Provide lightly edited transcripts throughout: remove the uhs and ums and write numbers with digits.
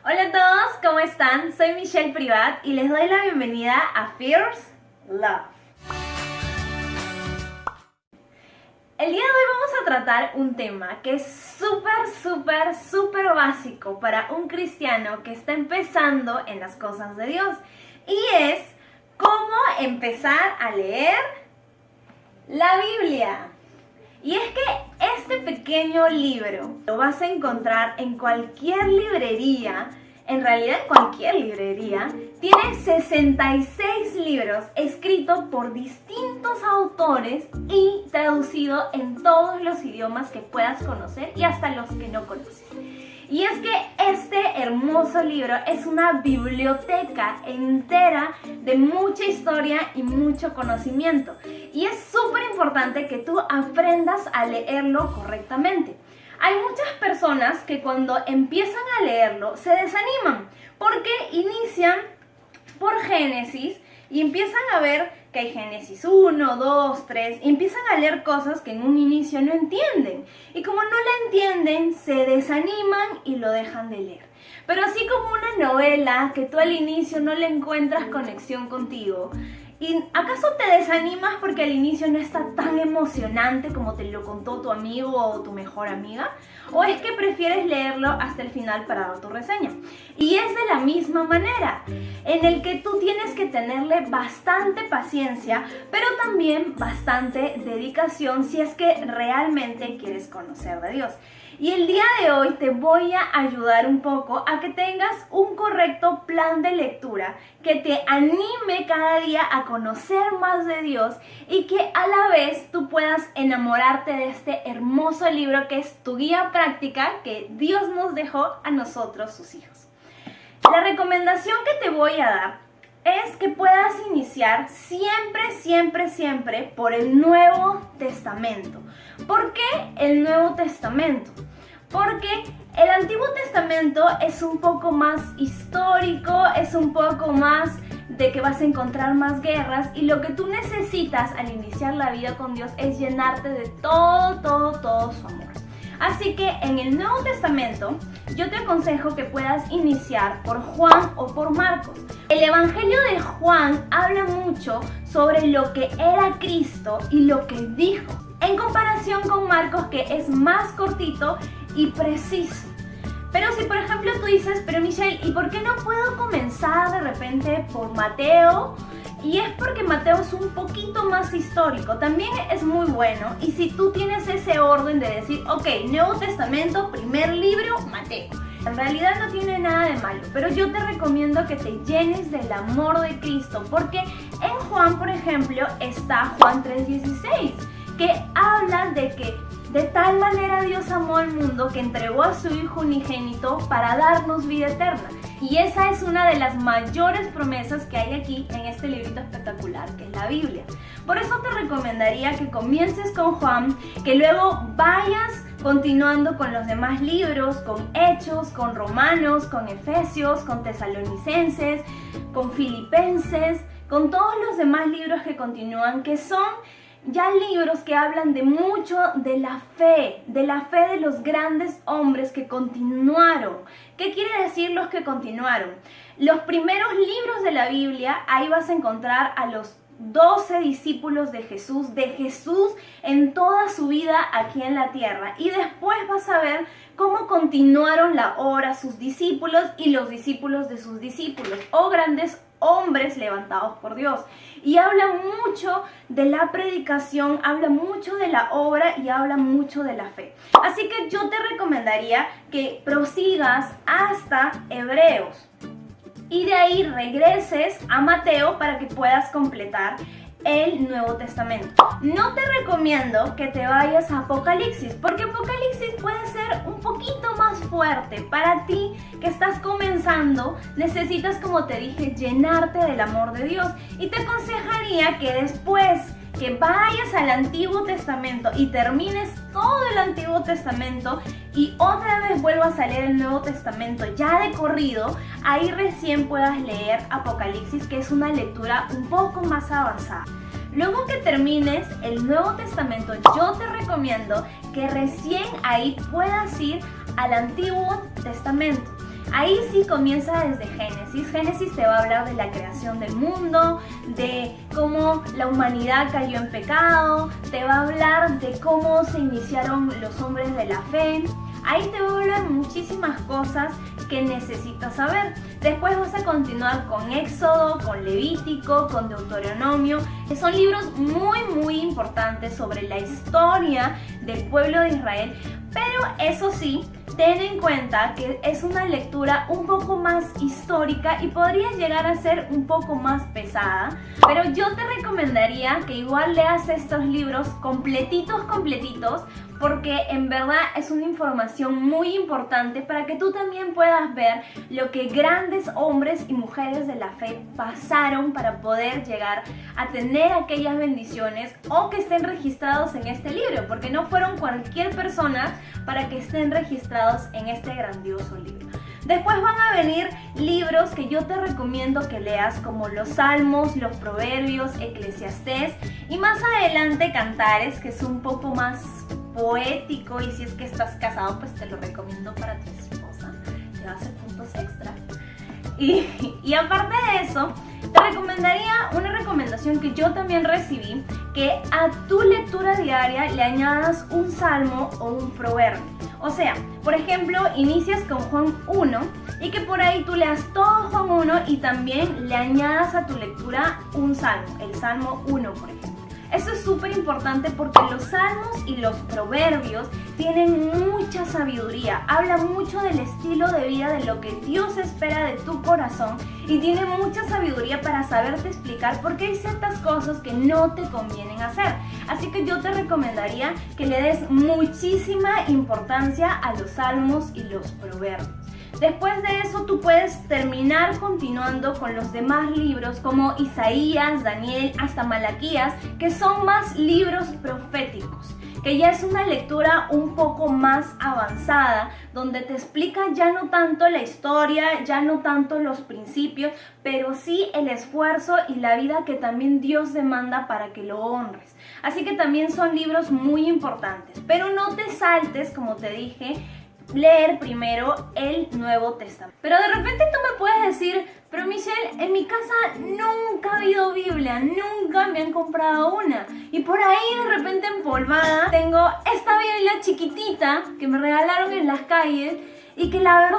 Hola a todos, ¿cómo están? Soy Michelle Privat y les doy la bienvenida a Fierce Love. El día de hoy vamos a tratar un tema que es súper básico para un cristiano que está empezando en las cosas de Dios. Y es cómo empezar a leer la Biblia. Y es que este pequeño libro lo vas a encontrar en cualquier librería, en realidad en cualquier librería. Tiene 66 libros escritos por distintos autores y traducido en todos los idiomas que puedas conocer y hasta los que no conoces. Y es que este hermoso libro es una biblioteca entera de mucha historia y mucho conocimiento. Y es súper importante que tú aprendas a leerlo correctamente. Hay muchas personas que cuando empiezan a leerlo se desaniman porque inician por Génesis y empiezan a ver que hay Génesis 1, 2, 3 y empiezan a leer cosas que en un inicio no entienden. Y como no la entienden, se desaniman y lo dejan de leer. Pero así como una novela que tú al inicio no le encuentras conexión contigo, ¿y acaso te desanimas porque al inicio no está tan emocionante como te lo contó tu amigo o tu mejor amiga? ¿O es que prefieres leerlo hasta el final para dar tu reseña? Y es de la misma manera, en el que tú tienes que tenerle bastante paciencia, pero también bastante dedicación si es que realmente quieres conocer de Dios. Y el día de hoy te voy a ayudar un poco a que tengas un correcto plan de lectura que te anime cada día a conocer más de Dios y que a la vez tú puedas enamorarte de este hermoso libro que es tu guía práctica que Dios nos dejó a nosotros, sus hijos. La recomendación que te voy a dar es que puedas iniciar siempre por el Nuevo Testamento. ¿Por qué el Nuevo Testamento? Porque el Antiguo Testamento es un poco más histórico, es un poco más de que vas a encontrar más guerras y lo que tú necesitas al iniciar la vida con Dios es llenarte de todo su amor. Así que en el Nuevo Testamento yo te aconsejo que puedas iniciar por Juan o por Marcos. El Evangelio de Juan habla mucho sobre lo que era Cristo y lo que dijo, en comparación con Marcos, que es más cortito y preciso. Pero si por ejemplo tú dices, pero Michelle, ¿y por qué no puedo comenzar de repente por Mateo? Y es porque Mateo es un poquito más histórico, también es muy bueno. Y si tú tienes ese orden de decir, ok, Nuevo Testamento, primer libro, Mateo, en realidad no tiene nada de malo, pero yo te recomiendo que te llenes del amor de Cristo, porque en Juan, por ejemplo, está Juan 3:16, que habla de que de tal manera Dios amó al mundo que entregó a su Hijo unigénito para darnos vida eterna. Y esa es una de las mayores promesas que hay aquí en este librito espectacular que es la Biblia. Por eso te recomendaría que comiences con Juan, que luego vayas continuando con los demás libros, con Hechos, con Romanos, con Efesios, con Tesalonicenses, con Filipenses, con todos los demás libros que continúan, que son ya libros que hablan de mucho de la fe de los grandes hombres que continuaron. ¿Qué quiere decir los que continuaron? Los primeros libros de la Biblia, ahí vas a encontrar a los 12 discípulos de Jesús en toda su vida aquí en la tierra. Y después vas a ver cómo continuaron la obra sus discípulos y los discípulos de sus discípulos, o grandes hombres levantados por Dios. Y habla mucho de la predicación, habla mucho de la obra y habla mucho de la fe. Así que yo te recomendaría que prosigas hasta Hebreos y de ahí regreses a Mateo para que puedas completar el Nuevo Testamento. No te recomiendo que te vayas a Apocalipsis, porque Apocalipsis puede ser un poquito más fuerte. Para ti que estás comenzando, necesitas, como te dije, llenarte del amor de Dios. Y te aconsejaría que después que vayas al Antiguo Testamento y termines todo el Antiguo Testamento y otra vez vuelvas a leer el Nuevo Testamento ya de corrido, ahí recién puedas leer Apocalipsis, que es una lectura un poco más avanzada. Luego que termines el Nuevo Testamento, yo te recomiendo que recién ahí puedas ir al Antiguo Testamento. Ahí sí comienza desde Génesis. Génesis te va a hablar de la creación del mundo, de cómo la humanidad cayó en pecado, te va a hablar de cómo se iniciaron los hombres de la fe. Ahí te va a hablar muchísimas cosas que necesitas saber. Después vas a continuar con Éxodo, con Levítico, con Deuteronomio, que son libros muy importantes sobre la historia del pueblo de Israel. Pero eso sí, ten en cuenta que es una lectura un poco más histórica y podría llegar a ser un poco más pesada, pero yo te recomendaría que igual leas estos libros completitos, porque en verdad es una información muy importante para que tú también puedas ver lo que grandes hombres y mujeres de la fe pasaron para poder llegar a tener aquellas bendiciones o que estén registrados en este libro, porque no fueron cualquier persona para que estén registrados en este grandioso libro. Después van a venir libros que yo te recomiendo que leas, como los Salmos, los Proverbios, Eclesiastés y más adelante Cantares, que es un poco más poético, y si es que estás casado pues te lo recomiendo para tu esposa, te va a hacer puntos extra. Y aparte de eso, te recomendaría una recomendación que yo también recibí, que a tu lectura diaria le añadas un salmo o un proverbio. O sea, por ejemplo, inicias con Juan 1 y que por ahí tú leas todo Juan 1 y también le añadas a tu lectura un salmo, el Salmo 1 por ejemplo. Esto es súper importante porque los salmos y los proverbios tienen mucha sabiduría, hablan mucho del estilo de vida, de lo que Dios espera de tu corazón, y tienen mucha sabiduría para saberte explicar por qué hay ciertas cosas que no te convienen hacer. Así que yo te recomendaría que le des muchísima importancia a los salmos y los proverbios. Después de eso tú puedes terminar continuando con los demás libros como Isaías, Daniel, hasta Malaquías, que son más libros proféticos, que ya es una lectura un poco más avanzada, donde te explica ya no tanto la historia, ya no tanto los principios, pero sí el esfuerzo y la vida que también Dios demanda para que lo honres. Así que también son libros muy importantes, pero no te saltes, como te dije, leer primero el Nuevo Testamento. Pero de repente tú me puedes decir, pero Michelle, en mi casa nunca ha habido Biblia, nunca me han comprado una. Y por ahí de repente empolvada tengo esta Biblia chiquitita que me regalaron en las calles y que la verdad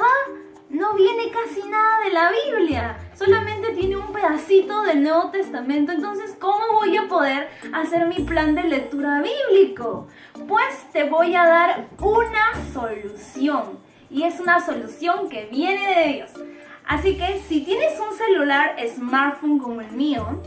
no viene casi nada de la Biblia. Solamente tiene un pedacito del Nuevo Testamento. Entonces, ¿cómo voy a poder hacer mi plan de lectura bíblico? Pues te voy a dar una solución. Y es una solución que viene de Dios. Así que si tienes un celular smartphone como el mío,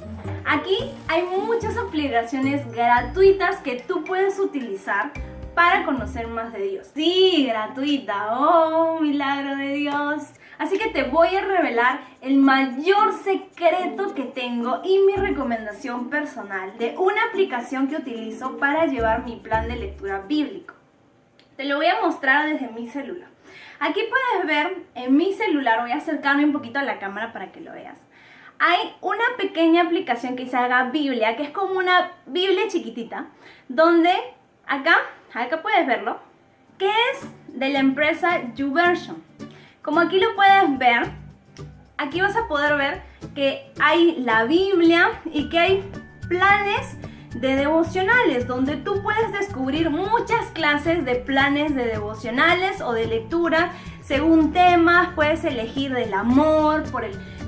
aquí hay muchas aplicaciones gratuitas que tú puedes utilizar para conocer más de Dios. Sí, gratuita. ¡Oh, milagro de Dios! Así que te voy a revelar el mayor secreto que tengo y mi recomendación personal de una aplicación que utilizo para llevar mi plan de lectura bíblico. Te lo voy a mostrar desde mi celular. Aquí puedes ver en mi celular, voy a acercarme un poquito a la cámara para que lo veas. Hay una pequeña aplicación que se llama Biblia, que es como una Biblia chiquitita, donde acá puedes verlo, que es de la empresa YouVersion. Como aquí lo puedes ver, aquí vas a poder ver que hay la Biblia y que hay planes de devocionales, donde tú puedes descubrir muchas clases de planes de devocionales o de lectura según temas. Puedes elegir del amor,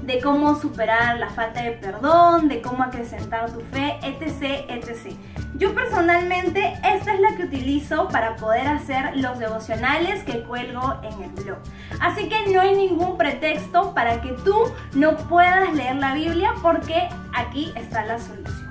de cómo superar la falta de perdón, de cómo acrecentar tu fe, etc, etc. Yo personalmente esta es la que utilizo para poder hacer los devocionales que cuelgo en el blog. Así que no hay ningún pretexto para que tú no puedas leer la Biblia, porque aquí está la solución.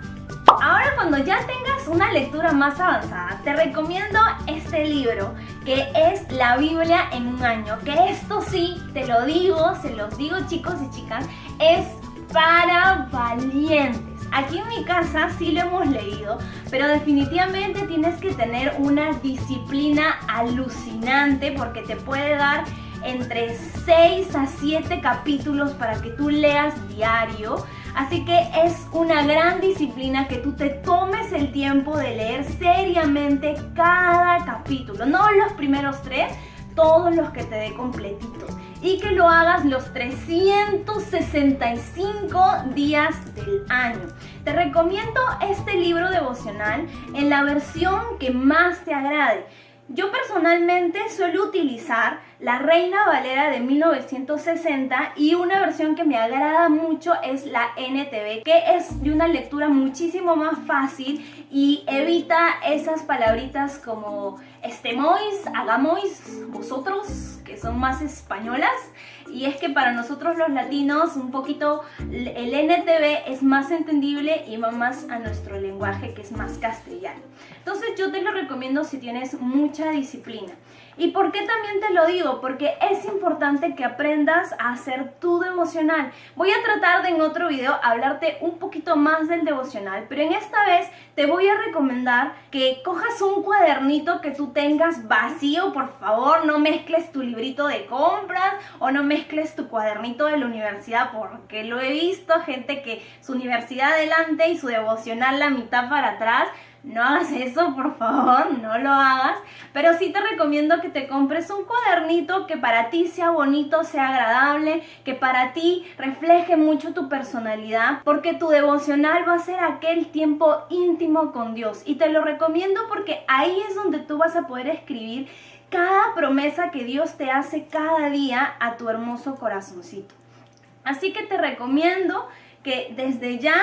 Ahora, cuando ya tengas una lectura más avanzada, te recomiendo este libro, que es La Biblia en un año, que esto sí, te lo digo, se los digo chicos y chicas, es para valientes. Aquí en mi casa sí lo hemos leído, pero definitivamente tienes que tener una disciplina alucinante, porque te puede dar entre 6 a 7 capítulos para que tú leas diario. Así que es una gran disciplina que tú te tomes el tiempo de leer seriamente cada capítulo. No los primeros 3, todos los que te dé completito. y que lo hagas los 365 días del año. Te recomiendo este libro devocional en la versión que más te agrade. Yo personalmente suelo utilizar la Reina Valera de 1960 y una versión que me agrada mucho es la NTV, que es de una lectura muchísimo más fácil y evita esas palabritas como estemois, hagamois, vosotros, que son más españolas. Y es que para nosotros los latinos un poquito el NTV es más entendible y va más a nuestro lenguaje, que es más castellano. Entonces yo te lo recomiendo si tienes mucha disciplina. ¿Y por qué también te lo digo? Porque es importante que aprendas a hacer tu devocional. Voy a tratar de en otro video hablarte un poquito más del devocional, pero en esta vez te voy a recomendar que cojas un cuadernito que tú tengas vacío, por favor, no mezcles tu librito de compras o no mezcles tu cuadernito de la universidad, porque lo he visto, gente que su universidad adelante y su devocional la mitad para atrás. No hagas eso, por favor, no lo hagas. Pero sí te recomiendo que te compres un cuadernito que para ti sea bonito, sea agradable, que para ti refleje mucho tu personalidad, porque tu devocional va a ser aquel tiempo íntimo con Dios. Y te lo recomiendo porque ahí es donde tú vas a poder escribir cada promesa que Dios te hace cada día a tu hermoso corazoncito. Así que te recomiendo que desde ya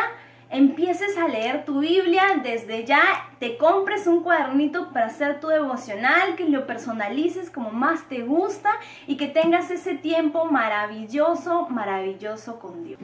empieces a leer tu Biblia, desde ya te compres un cuadernito para hacer tu devocional, que lo personalices como más te gusta y que tengas ese tiempo maravilloso, maravilloso con Dios.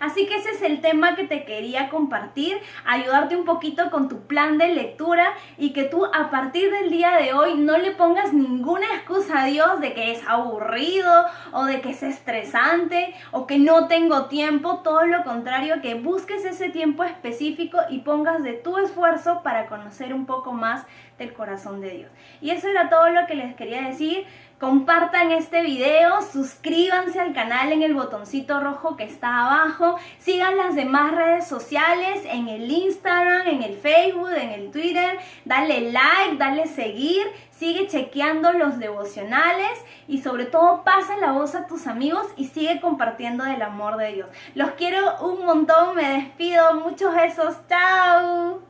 Así que ese es el tema que te quería compartir, ayudarte un poquito con tu plan de lectura y que tú a partir del día de hoy no le pongas ninguna excusa a Dios de que es aburrido o de que es estresante o que no tengo tiempo. Todo lo contrario, que busques ese tiempo específico y pongas de tu esfuerzo para conocer un poco más del corazón de Dios. Y eso era todo lo que les quería decir. Compartan este video, suscríbanse al canal en el botoncito rojo que está abajo, sigan las demás redes sociales en el Instagram, en el Facebook, en el Twitter, dale like, dale seguir, sigue chequeando los devocionales y sobre todo pasa la voz a tus amigos y sigue compartiendo del amor de Dios. Los quiero un montón, me despido, muchos besos, chao.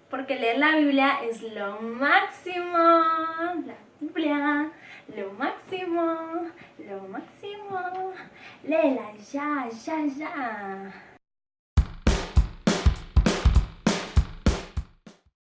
Porque leer la Biblia es lo máximo, la Biblia. Lo máximo, léela ya, ya, ya.